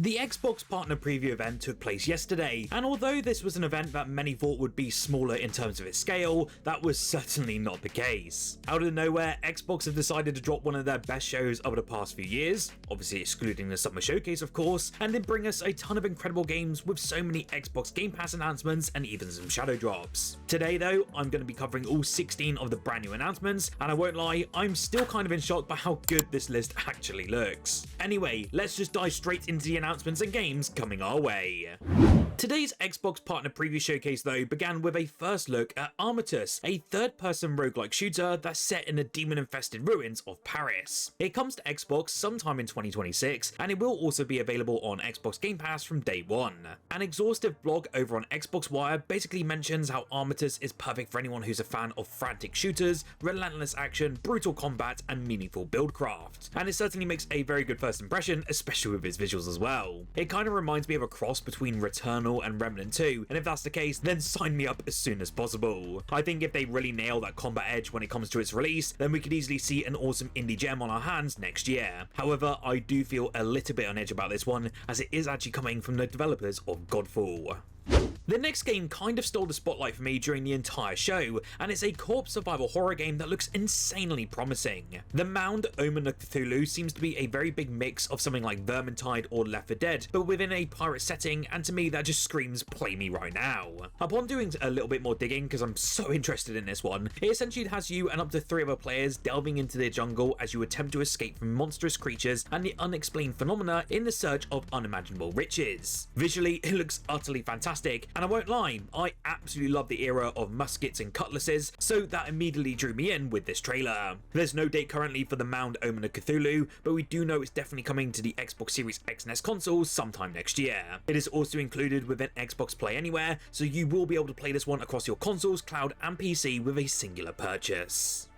The Xbox Partner Preview event took place yesterday, and although this was an event that many thought would be smaller in terms of its scale, that was certainly not the case. Out of nowhere, Xbox have decided to drop one of their best shows over the past few years, obviously excluding the Summer Showcase of course, and then bring us a ton of incredible games with so many Xbox Game Pass announcements and even some shadow drops. Today though, I'm going to be covering all 16 of the brand new announcements, and I won't lie, I'm still kind of in shock by how good this list actually looks. Anyway, let's just dive straight into the announcements and games coming our way. Today's Xbox Partner Preview Showcase though began with a first look at ARMATUS, a third-person roguelike shooter that's set in the demon-infested ruins of Paris. It comes to Xbox sometime in 2026, and it will also be available on Xbox Game Pass from day one. An exhaustive blog over on Xbox Wire basically mentions how ARMATUS is perfect for anyone who's a fan of frantic shooters, relentless action, brutal combat, and meaningful buildcraft. And it certainly makes a very good first impression, especially with its visuals as well. It kind of reminds me of a cross between Returnal and Remnant 2, and if that's the case, then sign me up as soon as possible. I think if they really nail that combat edge when it comes to its release, then we could easily see an awesome indie gem on our hands next year. However, I do feel a little bit on edge about this one, as it is actually coming from the developers of Godfall. The next game kind of stole the spotlight for me during the entire show, and it's a co-op survival horror game that looks insanely promising. The Mound, Omen of Cthulu seems to be a very big mix of something like Vermintide or Left 4 Dead, but within a pirate setting, and to me that just screams play me right now. Upon doing a little bit more digging, because I'm so interested in this one, it essentially has you and up to 3 other players delving into the jungle as you attempt to escape from monstrous creatures and the unexplained phenomena in the search of unimaginable riches. Visually, it looks utterly fantastic, and I won't lie, I absolutely love the era of muskets and cutlasses, so that immediately drew me in with this trailer. There's no date currently for the Mound Omen of Cthulhu, but we do know it's definitely coming to the Xbox Series X and S consoles sometime next year. It is also included within Xbox Play Anywhere, so you will be able to play this one across your consoles, cloud and PC with a singular purchase.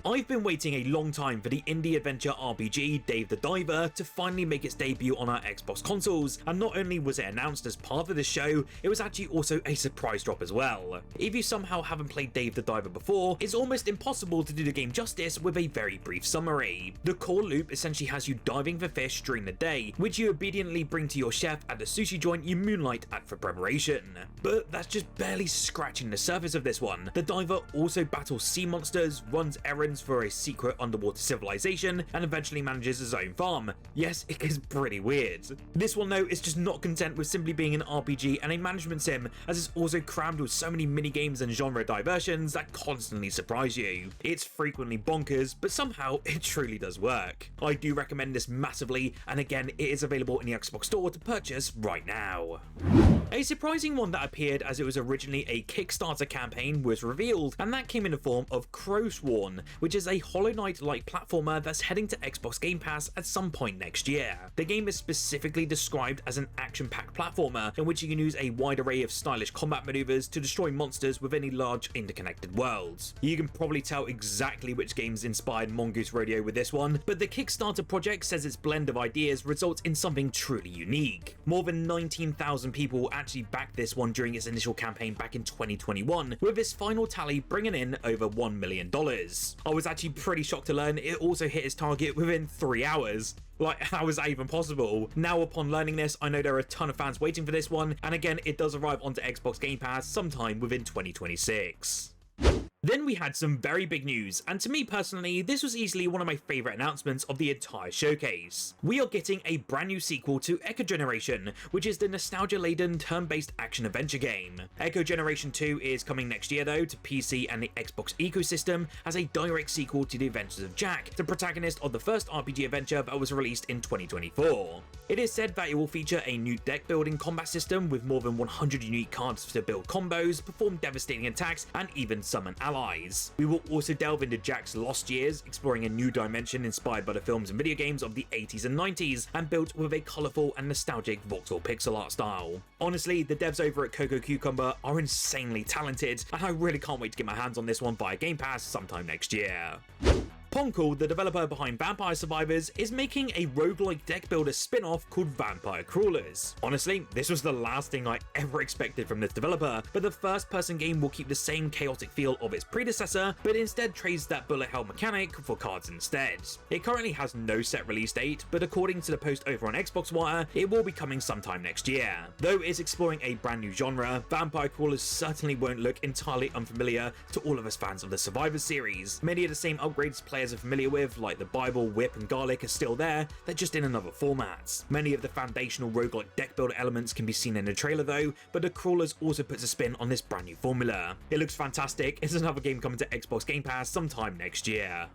I've been waiting a long time for the indie adventure RPG Dave the Diver to finally make its debut on our Xbox consoles, and not only was it announced as part of this show, it was actually also a surprise drop as well. If you somehow haven't played Dave the Diver before, it's almost impossible to do the game justice with a very brief summary. The core loop essentially has you diving for fish during the day, which you obediently bring to your chef at the sushi joint you moonlight at for preparation. But that's just barely scratching the surface of this one. The diver also battles sea monsters, runs errands for a secret underwater civilization, and eventually manages his own farm. Yes, it is pretty weird. This one though is just not content with simply being an RPG and a management sim, as it's also crammed with so many minigames and genre diversions that constantly surprise you. It's frequently bonkers, but somehow it truly does work. I do recommend this massively, and again, it is available in the Xbox Store to purchase right now. A surprising one that appeared as it was originally a Kickstarter campaign was revealed, and that came in the form of Crowsworn, which is a Hollow Knight-like platformer that's heading to Xbox Game Pass at some point next year. The game is specifically described as an action-packed platformer in which you can use a wide array of stylish combat maneuvers to destroy monsters within a large interconnected world. You can probably tell exactly which games inspired Mongoose Rodeo with this one, but the Kickstarter project says its blend of ideas results in something truly unique. More than 19,000 people actually backed this one during its initial campaign back in 2021, with its final tally bringing in over $1 million. I was actually pretty shocked to learn it also hit its target within 3 hours. Like, how is that even possible? Now upon learning this, I know there are a ton of fans waiting for this one, and again, it does arrive onto Xbox Game Pass sometime within 2026. Then we had some very big news, and to me personally, this was easily one of my favourite announcements of the entire showcase. We are getting a brand new sequel to Echo Generation, which is the nostalgia-laden turn-based action-adventure game. Echo Generation 2 is coming next year though to PC and the Xbox ecosystem as a direct sequel to the adventures of Jack, the protagonist of the first RPG adventure that was released in 2024. It is said that it will feature a new deck building combat system with more than 100 unique cards to build combos, perform devastating attacks, and even summon allies. We will also delve into Jack's lost years, exploring a new dimension inspired by the films and video games of the 80s and 90s, and built with a colourful and nostalgic voxel pixel art style. Honestly, the devs over at Coco Cucumber are insanely talented, and I really can't wait to get my hands on this one via Game Pass sometime next year. Poncle, the developer behind Vampire Survivors, is making a roguelike deck builder spin-off called Vampire Crawlers. Honestly, this was the last thing I ever expected from this developer, but the first-person game will keep the same chaotic feel of its predecessor, but instead trades that bullet hell mechanic for cards instead. It currently has no set release date, but according to the post over on Xbox Wire, it will be coming sometime next year. Though it's exploring a brand new genre, Vampire Crawlers certainly won't look entirely unfamiliar to all of us fans of the Survivor series. Many of the same upgrades players are familiar with, like the Bible, Whip and Garlic, are still there, they're just in another format. Many of the foundational roguelike deck builder elements can be seen in the trailer though, but the Crawlers also puts a spin on this brand new formula. It looks fantastic, it's another game coming to Xbox Game Pass sometime next year.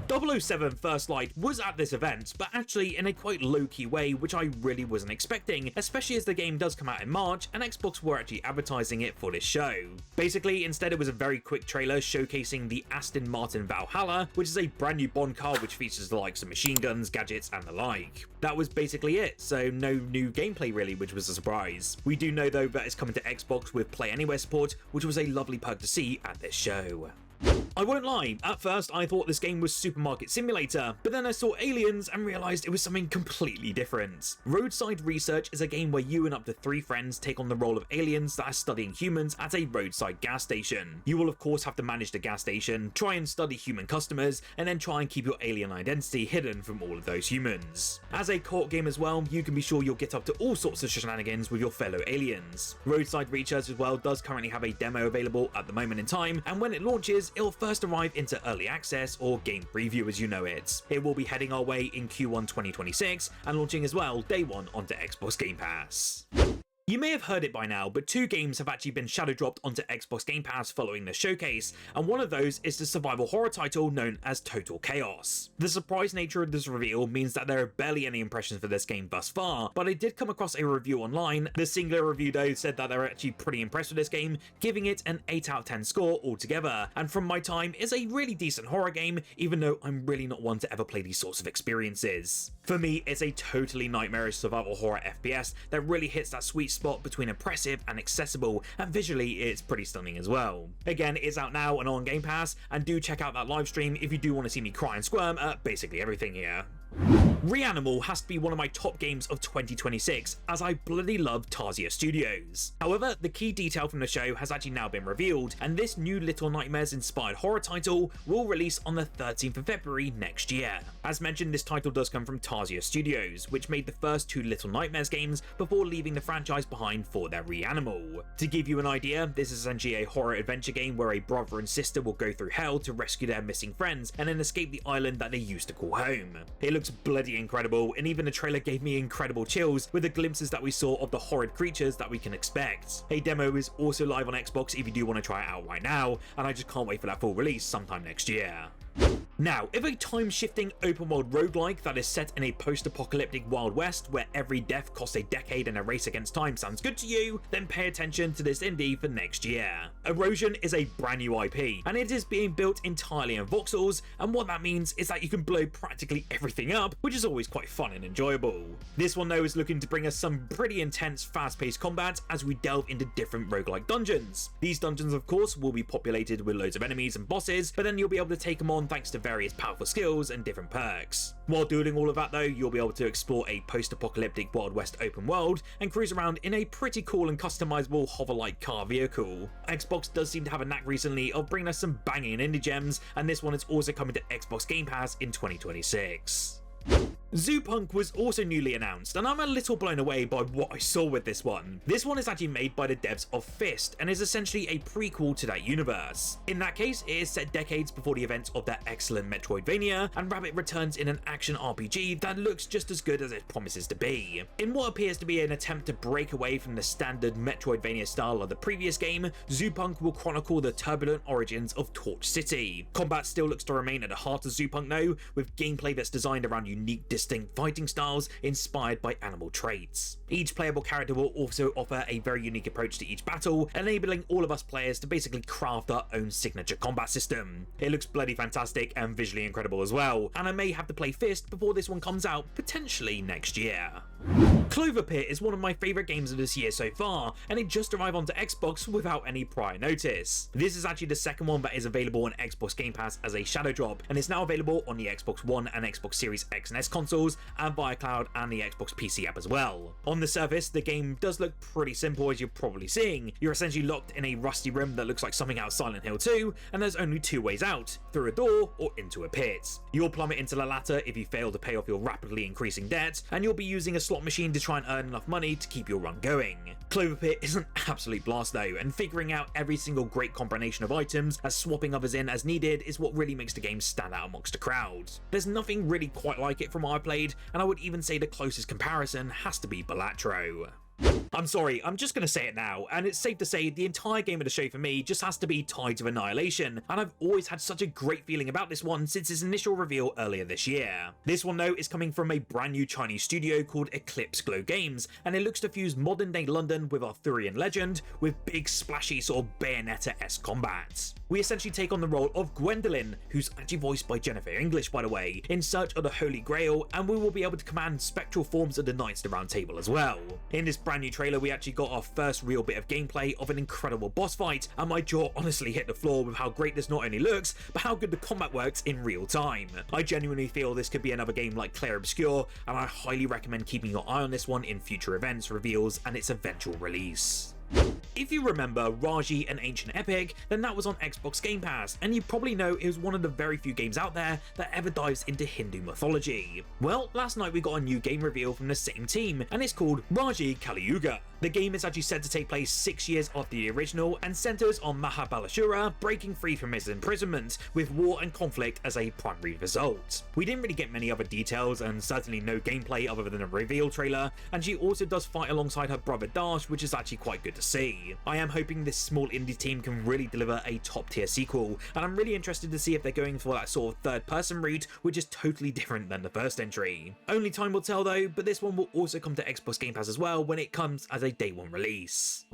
007 First Light was at this event, but actually in a quite low-key way, which I really wasn't expecting, especially as the game does come out in March and Xbox were actually advertising it for this show. Basically, instead it was a very quick trailer showcasing the Aston Martin Valhalla, which is a brand new Bond car which features the likes of machine guns, gadgets and the like. That was basically it, so no new gameplay really, which was a surprise. We do know though that it's coming to Xbox with Play Anywhere support, which was a lovely perk to see at this show. I won't lie, at first I thought this game was Supermarket Simulator, but then I saw aliens and realised it was something completely different. Roadside Research is a game where you and up to 3 friends take on the role of aliens that are studying humans at a roadside gas station. You will of course have to manage the gas station, try and study human customers, and then try and keep your alien identity hidden from all of those humans. As a co-op game as well, you can be sure you'll get up to all sorts of shenanigans with your fellow aliens. Roadside Research as well does currently have a demo available at the moment in time, and when it launches, it'll first arrive into early access or game preview as you know it. It will be heading our way in Q1 2026 and launching as well day 1 onto Xbox Game Pass. You may have heard it by now, but 2 games have actually been shadow dropped onto Xbox Game Pass following the showcase, and one of those is the survival horror title known as Total Chaos. The surprise nature of this reveal means that there are barely any impressions for this game thus far, but I did come across a review online. The singular review though said that they're actually pretty impressed with this game, giving it an 8 out of 10 score altogether, and from my time, it's a really decent horror game, even though I'm really not one to ever play these sorts of experiences. For me, it's a totally nightmarish survival horror FPS that really hits that sweet spot between impressive and accessible, and visually it's pretty stunning as well. Again, it's out now and on Game Pass, and do check out that live stream if you do want to see me cry and squirm at basically everything here. REANIMAL has to be one of my top games of 2026, as I bloody love Tarsier Studios. However, the key detail from the show has actually now been revealed, and this new Little Nightmares inspired horror title will release on the 13th of February next year. As mentioned, this title does come from Tarsier Studios, which made the first 2 Little Nightmares games before leaving the franchise behind for their REANIMAL. To give you an idea, this is essentially a horror adventure game where a brother and sister will go through hell to rescue their missing friends and then escape the island that they used to call home. It looks bloody incredible, and even the trailer gave me incredible chills with the glimpses that we saw of the horrid creatures that we can expect. A demo is also live on Xbox if you do want to try it out right now, and I just can't wait for that full release sometime next year. Now, if a time-shifting open-world roguelike that is set in a post-apocalyptic Wild West where every death costs a decade and a race against time sounds good to you, then pay attention to this indie for next year. Erosion is a brand new IP, and it is being built entirely in voxels, and what that means is that you can blow practically everything up, which is always quite fun and enjoyable. This one though is looking to bring us some pretty intense, fast-paced combat as we delve into different roguelike dungeons. These dungeons of course will be populated with loads of enemies and bosses, but then you'll be able to take them on thanks to various powerful skills and different perks. While doing all of that though, you'll be able to explore a post-apocalyptic Wild West open world and cruise around in a pretty cool and customizable hover-like car vehicle. Xbox does seem to have a knack recently of bringing us some banging indie gems, and this one is also coming to Xbox Game Pass in 2026. Zoopunk was also newly announced, and I'm a little blown away by what I saw with this one. This one is actually made by the devs of Fist, and is essentially a prequel to that universe. In that case, it is set decades before the events of that excellent Metroidvania, and Rabbit returns in an action RPG that looks just as good as it promises to be. In what appears to be an attempt to break away from the standard Metroidvania style of the previous game, Zoopunk will chronicle the turbulent origins of Torch City. Combat still looks to remain at the heart of Zoopunk though, with gameplay that's designed around unique distinct fighting styles inspired by animal traits. Each playable character will also offer a very unique approach to each battle, enabling all of us players to basically craft our own signature combat system. It looks bloody fantastic and visually incredible as well, and I may have to play Fist before this one comes out, potentially next year. CloverPit is one of my favourite games of this year so far, and it just arrived onto Xbox without any prior notice. This is actually the second one that is available on Xbox Game Pass as a shadow drop, and it's now available on the Xbox One and Xbox Series X and S consoles, and via cloud and the Xbox PC app as well. On the surface, the game does look pretty simple, as you're probably seeing. You're essentially locked in a rusty room that looks like something out of Silent Hill 2, and there's only two ways out, through a door or into a pit. You'll plummet into the latter if you fail to pay off your rapidly increasing debt, and you'll be using a slot machine to try and earn enough money to keep your run going. CloverPit is an absolute blast though, and figuring out every single great combination of items as swapping others in as needed is what really makes the game stand out amongst the crowd. There's nothing really quite like it from what I played, and I would even say the closest comparison has to be Balatro. I'm sorry, I'm just going to say it now, and it's safe to say the entire game of the show for me just has to be tied to Annihilation, and I've always had such a great feeling about this one since its initial reveal earlier this year. This one though is coming from a brand new Chinese studio called Eclipse Glow Games, and it looks to fuse modern day London with Arthurian legend with big splashy sort of Bayonetta-esque combat. We essentially take on the role of Gwendolyn, who's actually voiced by Jennifer English by the way, in search of the Holy Grail, and we will be able to command spectral forms of the Knights of the Round Table as well. In this brand new trailer we actually got our first real bit of gameplay of an incredible boss fight, and my jaw honestly hit the floor with how great this not only looks, but how good the combat works in real time. I genuinely feel this could be another game like Clair Obscur, and I highly recommend keeping your eye on this one in future events, reveals, and its eventual release. If you remember Raji and Ancient Epic, then that was on Xbox Game Pass, and you probably know it was one of the very few games out there that ever dives into Hindu mythology. Well, last night we got a new game reveal from the same team, and it's called Raji Kaliyuga. The game is actually set to take place 6 years after the original, and centers on Mahabaleshwara breaking free from his imprisonment, with war and conflict as a primary result. We didn't really get many other details, and certainly no gameplay other than a reveal trailer, and she also does fight alongside her brother Dash, which is actually quite good to see. I am hoping this small indie team can really deliver a top tier sequel, and I'm really interested to see if they're going for that sort of third person route, which is totally different than the first entry. Only time will tell though, but this one will also come to Xbox Game Pass as well when it comes as a day one release.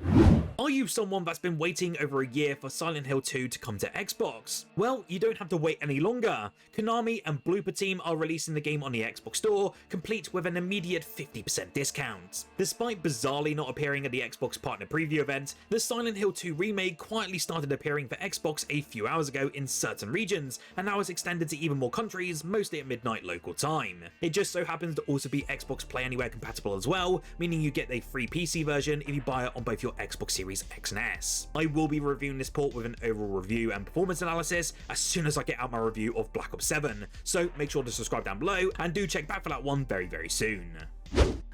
Are you someone that's been waiting over a year for Silent Hill 2 to come to Xbox? Well, you don't have to wait any longer. Konami and Blooper Team are releasing the game on the Xbox Store, complete with an immediate 50% discount. Despite bizarrely not appearing at the Xbox Partner Preview event, the Silent Hill 2 remake quietly started appearing for Xbox a few hours ago in certain regions, and now is extended to even more countries, mostly at midnight local time. It just so happens to also be Xbox Play Anywhere compatible as well, meaning you get a free PC version if you buy it on both your Xbox Series X and S. I will be reviewing this port with an overall review and performance analysis as soon as I get out my review of Black Ops 7, so make sure to subscribe down below and do check back for that one very soon.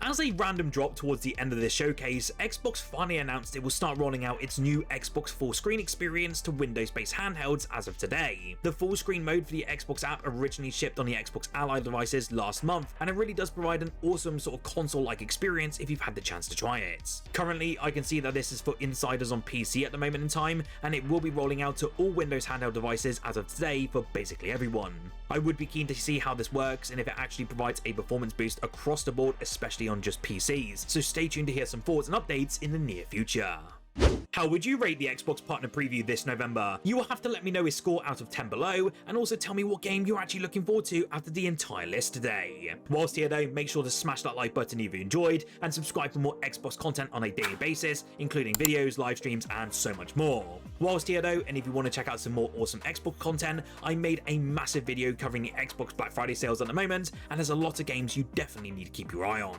As a random drop towards the end of this showcase, Xbox finally announced it will start rolling out its new Xbox full screen experience to Windows-based handhelds as of today. The full screen mode for the Xbox app originally shipped on the Xbox Ally devices last month, and it really does provide an awesome sort of console-like experience if you've had the chance to try it. Currently, I can see that this is for insiders on PC at the moment in time, and it will be rolling out to all Windows handheld devices as of today for basically everyone. I would be keen to see how this works and if it actually provides a performance boost across the board, especially on just PCs, so stay tuned to hear some thoughts and updates in the near future. How would you rate the Xbox Partner Preview this November? You will have to let me know his score out of 10 below, and also tell me what game you're actually looking forward to after the entire list today. Whilst here though, make sure to smash that like button if you enjoyed, and subscribe for more Xbox content on a daily basis, including videos, live streams, and so much more. Whilst here though, and if you want to check out some more awesome Xbox content, I made a massive video covering the Xbox Black Friday sales at the moment, and there's a lot of games you definitely need to keep your eye on.